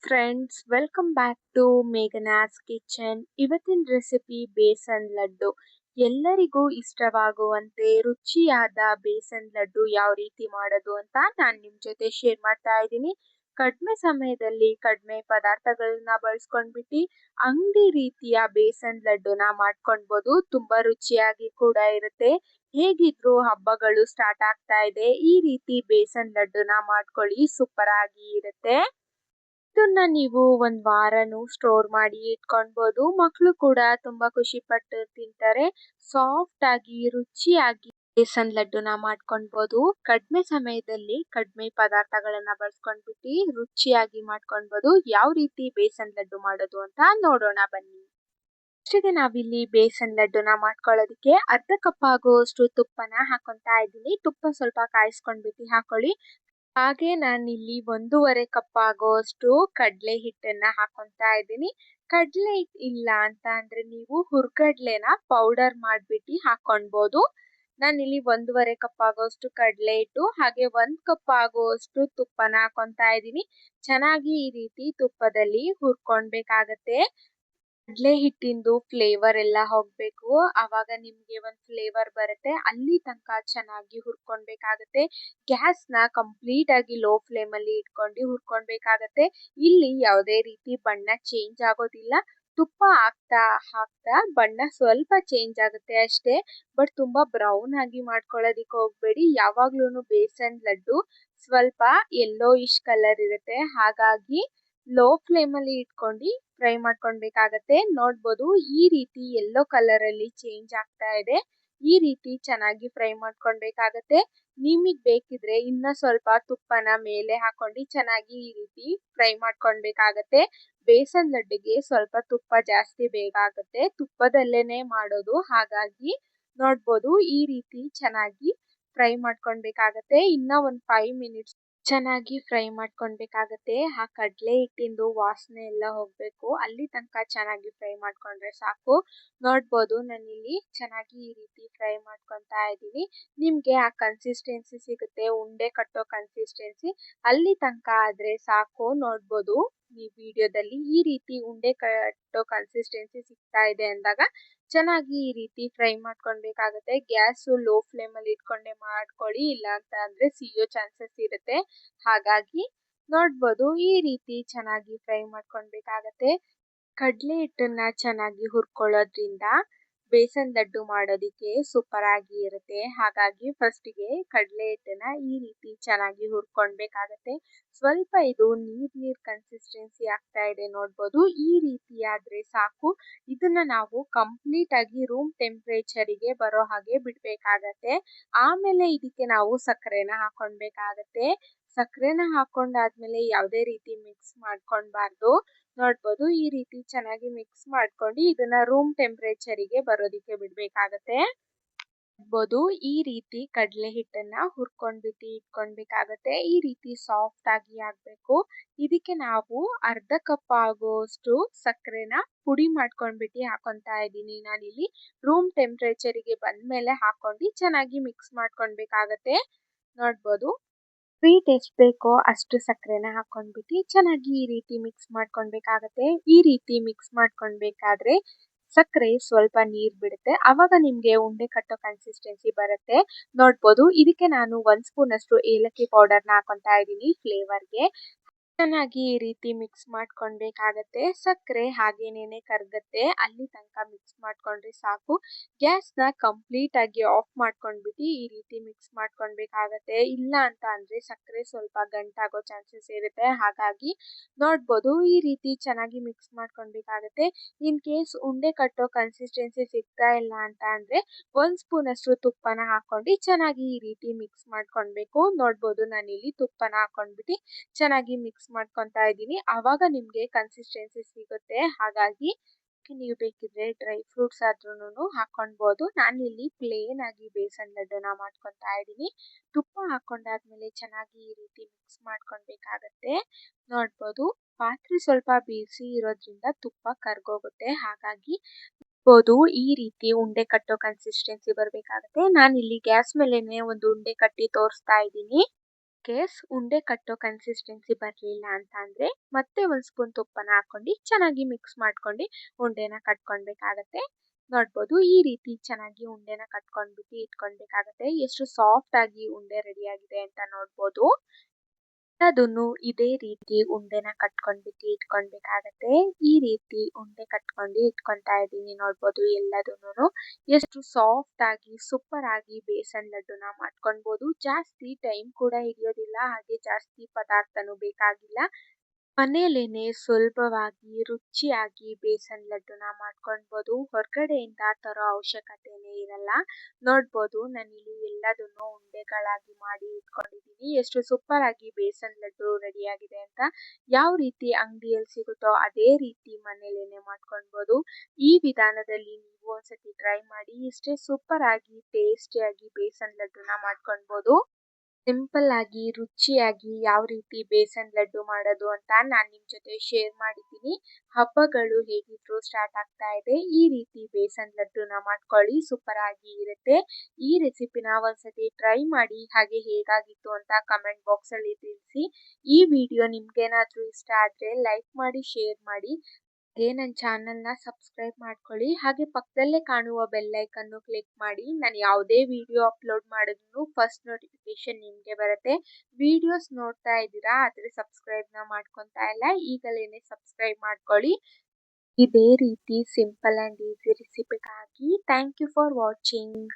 Friends, welcome back to Meghana's kitchen. ಇವತ್ತಿನ recipe besan laddu. ಎಲ್ಲರಿಗೂ ಇಷ್ಟವಾಗುವಂತೆ ರುಚಿಯಾದ ಬೇಸನ್ ಲಡ್ಡು ಯಾವ ರೀತಿ ಮಾಡೋದು ಅಂತ ನಾನು ನಿಮ್ಮ ಜೊತೆ ಶೇರ್ ಮಾಡ್ತಾ ಇದ್ದೀನಿ. ಕಡಿಮೆ ಸಮಯದಲ್ಲಿ ಕಡಿಮೆ ಪದಾರ್ಥಗಳನ್ನ ಬಳಸ್ಕೊಂಡ್ಬಿಟ್ಟು ಅಂಗಡಿ ರೀತಿಯ ಬೇಸನ್ ಲಡ್ಡುನ ಮಾಡ್ಕೊಳ್ಬೋದು. ತುಂಬಾ ರುಚಿಯಾಗಿ ಕೂಡ ಇರುತ್ತೆ. ಹೇಗಿದ್ರು ಹಬ್ಬಗಳು ಸ್ಟಾರ್ಟ್ ಆಗ್ತಾ ಇದೆ, ಈ ರೀತಿ ಬೇಸನ್ ಲಡ್ಡುನ ಮಾಡ್ಕೊಳ್ಳಿ, ಸೂಪರ್ ಆಗಿ ಇರುತ್ತೆ. ಇದನ್ನ ನೀವು ಒಂದ್ ವಾರನೂ ಸ್ಟೋರ್ ಮಾಡಿ ಇಟ್ಕೊಳ್ಬೋದು. ಮಕ್ಕಳು ಕೂಡ ತುಂಬಾ ಖುಷಿ ಪಟ್ಟು ತಿಂತಾರೆ. ಸಾಫ್ಟ್ ಆಗಿ ರುಚಿಯಾಗಿ ಬೇಸನ್ ಲಡ್ಡುನ ಮಾಡ್ಕೊಳ್ಬೋದು. ಕಡಿಮೆ ಸಮಯದಲ್ಲಿ ಕಡಿಮೆ ಪದಾರ್ಥಗಳನ್ನ ಬಳಸ್ಕೊಂಡ್ಬಿಟ್ಟು ರುಚಿಯಾಗಿ ಮಾಡ್ಕೊಳ್ಬೋದು. ಯಾವ ರೀತಿ ಬೇಸನ್ ಲಡ್ಡು ಮಾಡೋದು ಅಂತ ನೋಡೋಣ ಬನ್ನಿ. ಫಸ್ಟಿಗೆ ನಾವಿಲ್ಲಿ ಬೇಸನ್ ಲಡ್ಡುನ ಮಾಡ್ಕೊಳ್ಳೋದಕ್ಕೆ ಅರ್ಧ ಕಪ್ ಆಗುವಷ್ಟು ತುಪ್ಪನ ಹಾಕೊಂತಾ ಇದ್ದೀನಿ. ತುಪ್ಪ ಸ್ವಲ್ಪ ಕಾಯಿಸ್ಕೊಂಡ್ಬಿಟ್ಟು ಹಾಕೊಳ್ಳಿ. ಹಾಗೆ ನಾನಿಲ್ಲಿ 1.5 ಕಪ್ ಆಗುವಷ್ಟು ಕಡಲೆ ಹಿಟ್ಟನ್ನ ಹಾಕೊಂತಾ ಇದ್ದೀನಿ. ಕಡಲೆ ಹಿಟ್ಟು ಇಲ್ಲ ಅಂತ ಅಂದ್ರೆ ನೀವು ಹುರ್ಗಡ್ಲೆನ ಪೌಡರ್ ಮಾಡ್ಬಿಟ್ಟು ಹಾಕೊಳ್ಬೋದು. ನಾನಿಲ್ಲಿ 1.5 ಕಪ್ ಆಗುವಷ್ಟು ಕಡಲೆ ಹಿಟ್ಟು ಹಾಗೆ 1 ಕಪ್ ಆಗುವಷ್ಟು ತುಪ್ಪನ ಹಾಕೊಂತಾ ಇದ್ದೀನಿ. ಚೆನ್ನಾಗಿ ಈ ರೀತಿ ತುಪ್ಪದಲ್ಲಿ ಹುರ್ಕೊಳ್ಬೇಕಾಗತ್ತೆ. ಕಡಲೆ ಹಿಟ್ಟಿಂದು ಫ್ಲೇವರ್ ಎಲ್ಲ ಹೋಗ್ಬೇಕು, ಆವಾಗ ನಿಮ್ಗೆ ಒಂದು ಫ್ಲೇವರ್ ಬರುತ್ತೆ. ಅಲ್ಲಿ ತನಕ ಚೆನ್ನಾಗಿ ಹುರ್ಕೊಳ್ಬೇಕಾಗತ್ತೆ. ಗ್ಯಾಸ್ನ ಕಂಪ್ಲೀಟ್ ಆಗಿ ಲೋ ಫ್ಲೇಮ್ ಅಲ್ಲಿ ಇಟ್ಕೊಂಡು ಹುರ್ಕೊಳ್ಬೇಕಾಗತ್ತೆ. ಇಲ್ಲಿ ಯಾವುದೇ ರೀತಿ ಬಣ್ಣ ಚೇಂಜ್ ಆಗೋದಿಲ್ಲ. ತುಪ್ಪ ಹಾಕ್ತಾ ಹಾಕ್ತಾ ಬಣ್ಣ ಸ್ವಲ್ಪ ಚೇಂಜ್ ಆಗುತ್ತೆ ಅಷ್ಟೇ. ಬಟ್ ತುಂಬಾ ಬ್ರೌನ್ ಆಗಿ ಮಾಡ್ಕೊಳ್ಳೋದಿಕ್ಕೆ ಹೋಗ್ಬೇಡಿ. ಯಾವಾಗ್ಲೂ ಬೇಸನ್ ಲಡ್ಡು ಸ್ವಲ್ಪ ಯೆಲ್ಲೋಯಿಶ್ ಕಲರ್ ಇರುತ್ತೆ, ಹಾಗಾಗಿ ಲೋ ಫ್ಲೇಮ್ ಅಲ್ಲಿ ಇಟ್ಕೊಂಡು ಫ್ರೈ ಮಾಡ್ಕೊಳ್ಬೇಕಾಗತ್ತೆ. ನೋಡ್ಬೋದು, ಈ ರೀತಿ ಯೆಲ್ಲೋ ಕಲರ್ ಅಲ್ಲಿ ಚೇಂಜ್ ಆಗ್ತಾ ಇದೆ. ಈ ರೀತಿ ಚೆನ್ನಾಗಿ ಫ್ರೈ ಮಾಡ್ಕೊಳ್ಬೇಕಾಗತ್ತೆ. ನಿಮಗೆ ಬೇಕಿದ್ರೆ ಇನ್ನ ಸ್ವಲ್ಪ ತುಪ್ಪನ ಮೇಲೆ ಹಾಕೊಂಡು ಚೆನ್ನಾಗಿ ಈ ರೀತಿ ಫ್ರೈ ಮಾಡ್ಕೊಳ್ಬೇಕಾಗತ್ತೆ. ಬೇಸನ್ ಲಡ್ಡುಗೆ ಸ್ವಲ್ಪ ತುಪ್ಪ ಜಾಸ್ತಿ ಬೇಕಾಗುತ್ತೆ, ತುಪ್ಪದಲ್ಲೇನೆ ಮಾಡೋದು, ಹಾಗಾಗಿ ನೋಡ್ಬೋದು ಈ ರೀತಿ ಚೆನ್ನಾಗಿ ಫ್ರೈ ಮಾಡ್ಕೊಳ್ಬೇಕಾಗತ್ತೆ. ಇನ್ನ ಒಂದು 5 ಮಿನಿಟ್ಸ್ ಚೆನ್ನಾಗಿ ಫ್ರೈ ಮಾಡ್ಕೊಳ್ಬೇಕಾಗತ್ತೆ. ಆ ಕಡಲೆ ಹಿಟ್ಟಿಂದು ವಾಸನೆ ಎಲ್ಲ ಹೋಗ್ಬೇಕು, ಅಲ್ಲಿ ತನಕ ಚೆನ್ನಾಗಿ ಫ್ರೈ ಮಾಡ್ಕೊಂಡ್ರೆ ಸಾಕು. ನೋಡ್ಬೋದು, ನಾನಿಲ್ಲಿ ಚೆನ್ನಾಗಿ ಈ ರೀತಿ ಫ್ರೈ ಮಾಡ್ಕೊತಾ ಇದ್ದೀನಿ. ನಿಮ್ಗೆ ಆ ಕನ್ಸಿಸ್ಟೆನ್ಸಿ ಸಿಗುತ್ತೆ, ಉಂಡೆ ಕಟ್ಟೋ ಕನ್ಸಿಸ್ಟೆನ್ಸಿ, ಅಲ್ಲಿ ತನಕ ಆದ್ರೆ ಸಾಕು. ನೋಡ್ಬೋದು ಈ ವಿಡಿಯೋದಲ್ಲಿ ಈ ರೀತಿ ಉಂಡೆ ಕಟ್ಟೋ ಕನ್ಸಿಸ್ಟೆನ್ಸಿ ಸಿಗ್ತಾ ಇದೆ ಅಂದಾಗ ಚೆನ್ನಾಗಿ ಈ ರೀತಿ ಫ್ರೈ ಮಾಡ್ಕೊಳ್ಬೇಕಾಗತ್ತೆ. ಗ್ಯಾಸ್ ಲೋ ಫ್ಲೇಮ್ ಅಲ್ಲಿ ಇಟ್ಕೊಂಡೆ ಮಾಡ್ಕೊಳ್ಳಿ, ಇಲ್ಲ ಅಂತ ಅಂದ್ರೆ ಸಿಯೋ ಚಾನ್ಸಸ್ ಇರುತ್ತೆ. ಹಾಗಾಗಿ ನೋಡ್ಬೋದು ಈ ರೀತಿ ಚೆನ್ನಾಗಿ ಫ್ರೈ ಮಾಡ್ಕೊಳ್ಬೇಕಾಗತ್ತೆ. ಕಡಲೆ ಹಿಟ್ಟನ್ನ ಚೆನ್ನಾಗಿ ಹುರ್ಕೊಳ್ಳೋದ್ರಿಂದ ಬೇಸನ್ ಲಡ್ಡು ಮಾಡೋದಿಕ್ಕೆ ಸೂಪರ್ ಆಗಿ ಇರುತ್ತೆ. ಹಾಗಾಗಿ ಫಸ್ಟಿಗೆ ಕಡಲೆ ಹಿಟ್ಟನ್ನ ಈ ರೀತಿ ಚೆನ್ನಾಗಿ ಹುರ್ಕೊಳ್ಬೇಕಾಗತ್ತೆ. ಸ್ವಲ್ಪ ಇದು ನೀರ್ ಕನ್ಸಿಸ್ಟೆನ್ಸಿ ಆಗ್ತಾ ಇದೆ, ನೋಡ್ಬೋದು ಈ ರೀತಿ ಆದ್ರೆ ಸಾಕು. ಇದನ್ನ ನಾವು ಕಂಪ್ಲೀಟ್ ಆಗಿ ರೂಮ್ ಟೆಂಪರೇಚರಿಗೆ ಬರೋ ಹಾಗೆ ಬಿಡ್ಬೇಕಾಗತ್ತೆ. ಆಮೇಲೆ ಇದಕ್ಕೆ ನಾವು ಸಕ್ಕರೆನ ಹಾಕೊಳ್ಬೇಕಾಗತ್ತೆ. ಸಕ್ಕರೆನ ಹಾಕೊಂಡಾದ್ಮೇಲೆ ಯಾವುದೇ ರೀತಿ ಮಿಕ್ಸ್ ಮಾಡ್ಕೊಳ್ಬಾರ್ದು. ನೋಡ್ಬೋದು ಈ ರೀತಿ ಚೆನ್ನಾಗಿ ಮಿಕ್ಸ್ ಮಾಡ್ಕೊಂಡು ಇದನ್ನ ರೂಮ್ ಟೆಂಪರೇಚರಿಗೆ ಬರೋದಿಕ್ಕೆ ಬಿಡ್ಬೇಕಾಗತ್ತೆ. ನೋಡ್ಬೋದು ಈ ರೀತಿ ಕಡಲೆ ಹಿಟ್ಟನ್ನ ಹುರ್ಕೊಂಡ್ಬಿಟ್ಟು ಇಟ್ಕೊಳ್ಬೇಕಾಗತ್ತೆ. ಈ ರೀತಿ ಸಾಫ್ಟ್ ಆಗಿ ಆಗ್ಬೇಕು. ಇದಕ್ಕೆ ನಾವು ಅರ್ಧ ಕಪ್ ಆಗುವಷ್ಟು ಸಕ್ಕರೆನ ಪುಡಿ ಮಾಡ್ಕೊಂಡ್ಬಿಟ್ಟು ಹಾಕೊಂತಾ ಇದ್ದೀನಿ. ನಾನಿಲ್ಲಿ ರೂಮ್ ಟೆಂಪರೇಚರಿಗೆ ಬಂದ್ಮೇಲೆ ಹಾಕೊಂಡು ಚೆನ್ನಾಗಿ ಮಿಕ್ಸ್ ಮಾಡ್ಕೊಳ್ಬೇಕಾಗತ್ತೆ. ನೋಡ್ಬೋದು ಸ್ವೀಟ್ ಎಷ್ಟು ಬೇಕೋ ಅಷ್ಟು ಸಕ್ಕರೆನ ಹಾಕೊಂಡ್ಬಿಟ್ಟು ಚೆನ್ನಾಗಿ ಈ ರೀತಿ ಮಿಕ್ಸ್ ಮಾಡ್ಕೊಳ್ಬೇಕಾಗತ್ತೆ. ಈ ರೀತಿ ಮಿಕ್ಸ್ ಮಾಡ್ಕೊಳ್ಬೇಕಾದ್ರೆ ಸಕ್ಕರೆ ಸ್ವಲ್ಪ ನೀರ್ ಬಿಡುತ್ತೆ, ಅವಾಗ ನಿಮ್ಗೆ ಉಂಡೆ ಕಟ್ಟೋ ಕನ್ಸಿಸ್ಟೆನ್ಸಿ ಬರುತ್ತೆ. ನೋಡ್ಬೋದು ಇದಕ್ಕೆ ನಾನು 1 ಸ್ಪೂನ್ ಅಷ್ಟು ಏಲಕ್ಕಿ ಪೌಡರ್ನ ಹಾಕೊಂತಾ ಇದ್ದೀನಿ ಫ್ಲೇವರ್ಗೆ. ಚೆನ್ನಾಗಿ ಈ ರೀತಿ ಮಿಕ್ಸ್ ಮಾಡ್ಕೊಳ್ಬೇಕಾಗತ್ತೆ. ಸಕ್ಕರೆ ಹಾಗೇನೇನೆ ಕರಗತ್ತೆ, ಅಲ್ಲಿ ತನಕ ಮಿಕ್ಸ್ ಮಾಡ್ಕೊಂಡ್ರೆ ಸಾಕು. ಗ್ಯಾಸ್ನ ಕಂಪ್ಲೀಟ್ ಆಗಿ ಆಫ್ ಮಾಡ್ಕೊಂಡ್ಬಿಟ್ಟು ಈ ರೀತಿ ಮಿಕ್ಸ್ ಮಾಡ್ಕೊಳ್ಬೇಕಾಗತ್ತೆ. ಇಲ್ಲ ಅಂತ ಅಂದ್ರೆ ಸಕ್ಕರೆ ಸ್ವಲ್ಪ ಗಂಟಾಗೋ ಚಾನ್ಸಸ್ ಇರುತ್ತೆ. ಹಾಗಾಗಿ ನೋಡ್ಬೋದು ಈ ರೀತಿ ಚೆನ್ನಾಗಿ ಮಿಕ್ಸ್ ಮಾಡ್ಕೊಳ್ಬೇಕಾಗತ್ತೆ. ಇನ್ ಕೇಸ್ ಉಂಡೆ ಕಟ್ಟೋ ಕನ್ಸಿಸ್ಟೆನ್ಸಿ ಸಿಗ್ತಾ ಇಲ್ಲ ಅಂತ ಅಂದ್ರೆ 1 ಸ್ಪೂನ್ ಅಷ್ಟು ತುಪ್ಪನ ಹಾಕೊಂಡು ಚೆನ್ನಾಗಿ ಈ ರೀತಿ ಮಿಕ್ಸ್ ಮಾಡ್ಕೊಳ್ಬೇಕು. ನೋಡ್ಬೋದು ನಾನಿಲ್ಲಿ ತುಪ್ಪನ ಹಾಕೊಂಡ್ಬಿಟ್ಟು ಚೆನ್ನಾಗಿ ಮಿಕ್ಸ್ ಮಾಡ್ಕೊತಾ ಇದ್ದೀನಿ, ಆವಾಗ ನಿಮ್ಗೆ ಕನ್ಸಿಸ್ಟೆನ್ಸಿ ಸಿಗುತ್ತೆ. ಹಾಗಾಗಿ ನೀವು ಬೇಕಿದ್ರೆ ಡ್ರೈ ಫ್ರೂಟ್ಸ್ ಆದ್ರೂ ಹಾಕೊಳ್ಬೋದು. ನಾನಿಲ್ಲಿ ಪ್ಲೇನ್ ಆಗಿ ಬೇಸನ್ ಲಡ್ಡುನ ಮಾಡ್ಕೊತಾ ಇದ್ದೀನಿ. ತುಪ್ಪ ಹಾಕೊಂಡಾದ್ಮೇಲೆ ಚೆನ್ನಾಗಿ ಈ ರೀತಿ ಮಿಕ್ಸ್ ಮಾಡ್ಕೊಳ್ಬೇಕಾಗತ್ತೆ. ನೋಡ್ಬೋದು ಪಾತ್ರೆ ಸ್ವಲ್ಪ ಬಿಸಿ ಇರೋದ್ರಿಂದ ತುಪ್ಪ ಕರ್ಗೋಗುತ್ತೆ, ಹಾಗಾಗಿ ಈ ರೀತಿ ಉಂಡೆ ಕಟ್ಟೋ ಕನ್ಸಿಸ್ಟೆನ್ಸಿ ಬರ್ಬೇಕಾಗತ್ತೆ. ನಾನಿಲ್ಲಿ ಗ್ಯಾಸ್ ಮೇಲೆನೆ ಒಂದು ಉಂಡೆ ಕಟ್ಟಿ ತೋರಿಸ್ತಾ ಇದ್ದೀನಿ. ಕೇಸ್ ಉಂಡೆ ಕಟ್ಟೋ ಕನ್ಸಿಸ್ಟೆನ್ಸಿ ಬರಲಿಲ್ಲ ಅಂತ ಅಂದರೆ ಮತ್ತೆ ಒಂದು ಸ್ಪೂನ್ ತುಪ್ಪನ ಹಾಕ್ಕೊಂಡು ಚೆನ್ನಾಗಿ ಮಿಕ್ಸ್ ಮಾಡ್ಕೊಂಡು ಉಂಡೆನ ಕಟ್ಕೊಳ್ಬೇಕಾಗತ್ತೆ. ನೋಡ್ಬೋದು ಈ ರೀತಿ ಚೆನ್ನಾಗಿ ಉಂಡೆನ ಕಟ್ಕೊಂಡ್ಬಿಟ್ಟು ಇಟ್ಕೊಳ್ಬೇಕಾಗತ್ತೆ. ಎಷ್ಟು ಸಾಫ್ಟ್ ಆಗಿ ಉಂಡೆ ರೆಡಿ ಆಗಿದೆ ಅಂತ ನೋಡ್ಬೋದು. ಅದನ್ನು ಇದೇ ರೀತಿ ಉಂಡೆನ ಕಟ್ಕೊಂಡ್ಬಿಟ್ಟು ಇಟ್ಕೊಳ್ಬೇಕಾಗತ್ತೆ. ಈ ರೀತಿ ಉಂಡೆ ಕಟ್ಕೊಂಡು ಇಟ್ಕೊಳ್ತಾ ಇದ್ದೀನಿ ನೋಡ್ಬೋದು ಎಲ್ಲದನ್ನು. ಎಷ್ಟು ಸಾಫ್ಟ್ ಆಗಿ ಸೂಪರ್ ಆಗಿ ಬೇಸನ್ ಲಡ್ಡುನ ಮಾಡ್ಕೊಳ್ಬೋದು. ಜಾಸ್ತಿ ಟೈಮ್ ಕೂಡ ಹಿಡಿಯೋದಿಲ್ಲ, ಹಾಗೆ ಜಾಸ್ತಿ ಪದಾರ್ಥನೂ ಬೇಕಾಗಿಲ್ಲ. ಮನೆಯಲ್ಲೇನೆ ಸುಲಭವಾಗಿ ರುಚಿಯಾಗಿ ಬೇಸನ್ ಲಡ್ಡುನ ಮಾಡ್ಕೊಳ್ಬೋದು. ಹೊರಗಡೆಯಿಂದ ತರೋ ಅವಶ್ಯಕತೆನೇ ಇರಲ್ಲ. ನೋಡ್ಬೋದು ನಾನಿಲ್ಲಿ ಎಲ್ಲದನ್ನು ಉಂಡೆಗಳಾಗಿ ಮಾಡಿ ಇಟ್ಕೊಂಡಿದ್ದೀನಿ. ಎಷ್ಟು ಸೂಪರ್ ಆಗಿ ಬೇಸನ್ ಲಡ್ಡು ರೆಡಿ ಆಗಿದೆ ಅಂತ. ಯಾವ ರೀತಿ ಅಂಗಡಿಯಲ್ಲಿ ಸಿಗುತ್ತೋ ಅದೇ ರೀತಿ ಮನೆಯಲ್ಲೇನೆ ಮಾಡ್ಕೊಳ್ಬೋದು. ಈ ವಿಧಾನದಲ್ಲಿ ನೀವು ಒಂದ್ಸತಿ ಟ್ರೈ ಮಾಡಿ. ಇಷ್ಟೇ ಸೂಪರ್ ಆಗಿ ಟೇಸ್ಟಿಯಾಗಿ ಬೇಸನ್ ಲಡ್ಡುನ ಮಾಡ್ಕೊಳ್ಬೋದು. ಸಿಂಪಲ್ ಆಗಿ ರುಚಿಯಾಗಿ ಯಾವ ರೀತಿ ಬೇಸನ್ ಲಡ್ಡು ಮಾಡೋದು ಅಂತ ನಾನು ನಿಮ್ಮ ಜೊತೆ ಶೇರ್ ಮಾಡಿದ್ದೀನಿ. ಹಬ್ಬಗಳು ಹೇಗಿದ್ರು ಸ್ಟಾರ್ಟ್ ಆಗ್ತಾ ಇದೆ, ಈ ರೀತಿ ಬೇಸನ್ ಲಡ್ಡುನ ಮಾಡ್ಕೊಳ್ಳಿ, ಸೂಪರ್ ಆಗಿ ಇರುತ್ತೆ. ಈ ರೆಸಿಪಿನ ಒಂದ್ಸತಿ ಟ್ರೈ ಮಾಡಿ, ಹಾಗೆ ಹೇಗಾಗಿತ್ತು ಅಂತ ಕಮೆಂಟ್ ಬಾಕ್ಸಲ್ಲಿ ತಿಳಿಸಿ. ಈ ವಿಡಿಯೋ ನಿಮ್ಗೇನಾದರೂ ಇಷ್ಟ ಆದರೆ ಲೈಕ್ ಮಾಡಿ, ಶೇರ್ ಮಾಡಿ. ಹಾಗೆ ನನ್ನ ಚಾನಲ್ನ ಸಬ್ಸ್ಕ್ರೈಬ್ ಮಾಡ್ಕೊಳ್ಳಿ. ಹಾಗೆ ಪಕ್ಕದಲ್ಲೇ ಕಾಣುವ ಬೆಲ್ ಐಕನ್ನು ಕ್ಲಿಕ್ ಮಾಡಿ. ನಾನು ಯಾವುದೇ ವಿಡಿಯೋ ಅಪ್ಲೋಡ್ ಮಾಡಿದ್ರು ಫಸ್ಟ್ ನೋಟಿಫಿಕೇಶನ್ ನಿಮಗೆ ಬರುತ್ತೆ. ವಿಡಿಯೋಸ್ ನೋಡ್ತಾ ಇದ್ದೀರಾ ಆದರೆ ಸಬ್ಸ್ಕ್ರೈಬ್ನ ಮಾಡ್ಕೊತಾ ಇಲ್ಲ, ಈಗಲೇ ಸಬ್ಸ್ಕ್ರೈಬ್ ಮಾಡ್ಕೊಳ್ಳಿ. ಇದೇ ರೀತಿ ಸಿಂಪಲ್ ಆ್ಯಂಡ್ ಈಸಿ ರೆಸಿಪಿಗಾಗಿ ಥ್ಯಾಂಕ್ ಯು ಫಾರ್ ವಾಚಿಂಗ್.